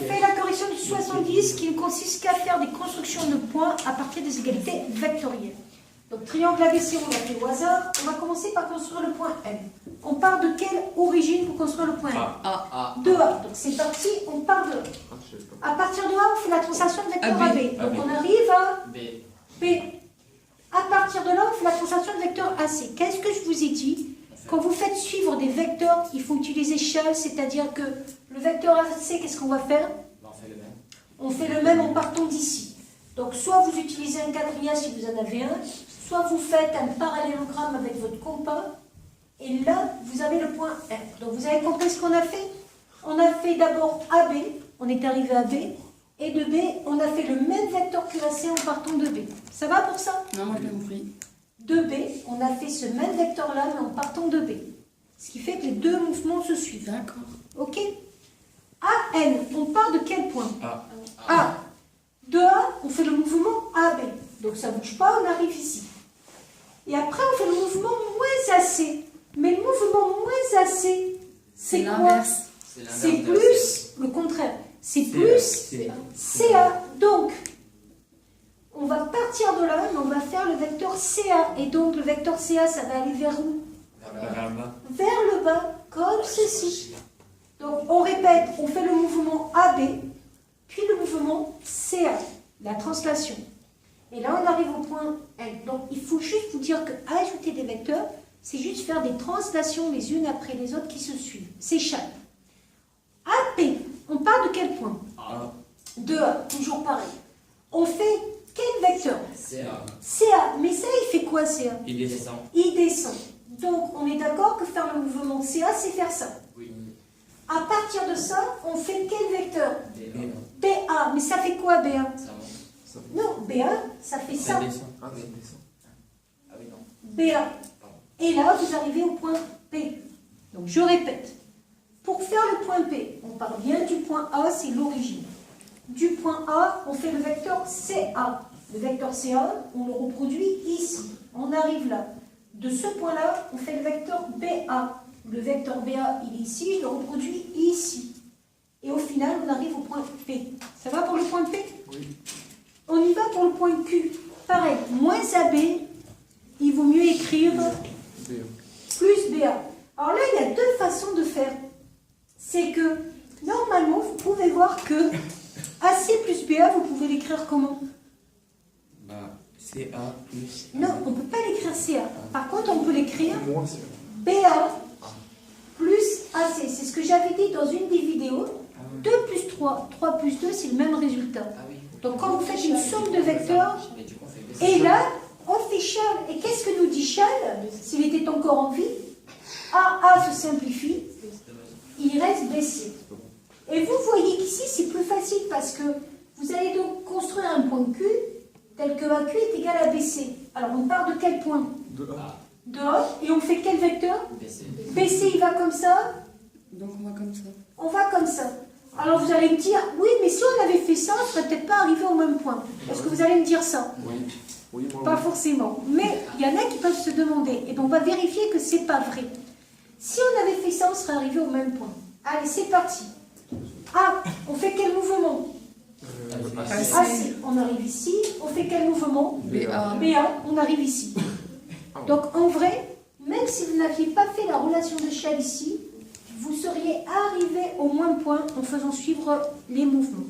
fait la correction du 70 qui ne consiste qu'à faire des constructions de points à partir des égalités vectorielles. Donc triangle ABC, on l'a fait au hasard. On va commencer par construire le point M. On part de quelle origine pour construire le point M? A. De A. Donc c'est parti, on part de A. À partir de A, on fait la translation de vecteur AB. Donc on arrive à B. À partir de là, on fait la translation de vecteur AC. Qu'est-ce que je vous ai dit? Quand vous faites suivre des vecteurs, il faut utiliser shall, c'est-à-dire que le vecteur AC, qu'est-ce qu'on va faire? On fait le même en partant d'ici. Donc soit vous utilisez un quadrilla si vous en avez un, soit vous faites un parallélogramme avec votre compas, et là, vous avez le point R. Donc vous avez compris ce qu'on a fait? On a fait d'abord AB, on est arrivé à B, et de B, on a fait le même vecteur que AC en partant de B. Ça va pour ça? Non, moi je l'ai compris. De B, on a fait ce même vecteur-là, mais en partant de B. Ce qui fait que les deux mouvements se suivent. D'accord. Ok? AN, on part de quel point? A. De A, on fait le mouvement AB. Donc ça ne bouge pas, on arrive ici. Et après, on fait le mouvement moins AC. Mais le mouvement moins AC, c'est quoi? L'inverse. C'est plus le contraire. C'est plus CA. Donc, on va partir de là, mais on va faire le vecteur CA. Et donc, le vecteur CA, ça va aller vers où? Vers le bas, comme ceci. Donc, on répète, on fait le mouvement AB, puis le mouvement CA, la translation. Et là, on arrive au point L. Donc, il faut juste vous dire que ajouter des vecteurs, c'est juste faire des translations les unes après les autres qui se suivent. C'est shall. AP, on part de quel point? De A, toujours pareil. On fait quel vecteur? CA. Mais ça, il fait quoi, CA? Il descend. Il descend. Donc, on est d'accord que faire le mouvement CA, c'est faire ça. Oui. À partir de ça, on fait quel vecteur? BA. Mais ça fait quoi, BA? Non, BA, ça fait ça. BA. Et là, vous arrivez au point P. Donc, je répète. Pour faire le point P, on part bien du point A, c'est l'origine. Du point A, on fait le vecteur CA. Le vecteur CA, on le reproduit ici. On arrive là. De ce point-là, on fait le vecteur BA. Le vecteur BA, il est ici, je le reproduis ici. Et au final, on arrive au point P. Ça va pour le point P? Oui. On y va pour le point Q. Pareil, moins AB, il vaut mieux écrire plus BA. Alors là, il y a deux façons de faire. C'est que, normalement, vous pouvez voir que AC plus BA, vous pouvez l'écrire comment? CA plus. Non, on ne peut pas l'écrire CA. Par contre, on peut l'écrire BA plus AC. C'est ce que j'avais dit dans une des vidéos. 2 plus 3, 3 plus 2, c'est le même résultat. Donc, quand vous faites une somme de vecteurs, et là, on fait shall. Et qu'est-ce que nous dit shall, s'il était encore en vie? AA se simplifie, il reste BC. Et vous voyez qu'ici, c'est plus facile parce que vous allez donc construire un point Q tel que AQ est égal à BC. Alors, on part de quel point? De A. Et on fait quel vecteur? BC, il va comme ça? Donc on va comme ça. On va comme ça. Alors, vous allez me dire, oui, mais si on avait fait ça, on ne serait peut-être pas arrivé au même point. Est-ce que vous allez me dire ça? Oui. Pas forcément. Mais il y en a qui peuvent se demander. Et bien, on va vérifier que ce n'est pas vrai. Si on avait fait ça, on serait arrivé au même point. Allez, c'est parti. A, on fait quel mouvement? AC, on arrive ici. On fait quel mouvement? BA. BA, on arrive ici. Donc, en vrai, même si vous n'aviez pas fait la relation de shall ici, vous seriez arrivé au même point en faisant suivre les mouvements.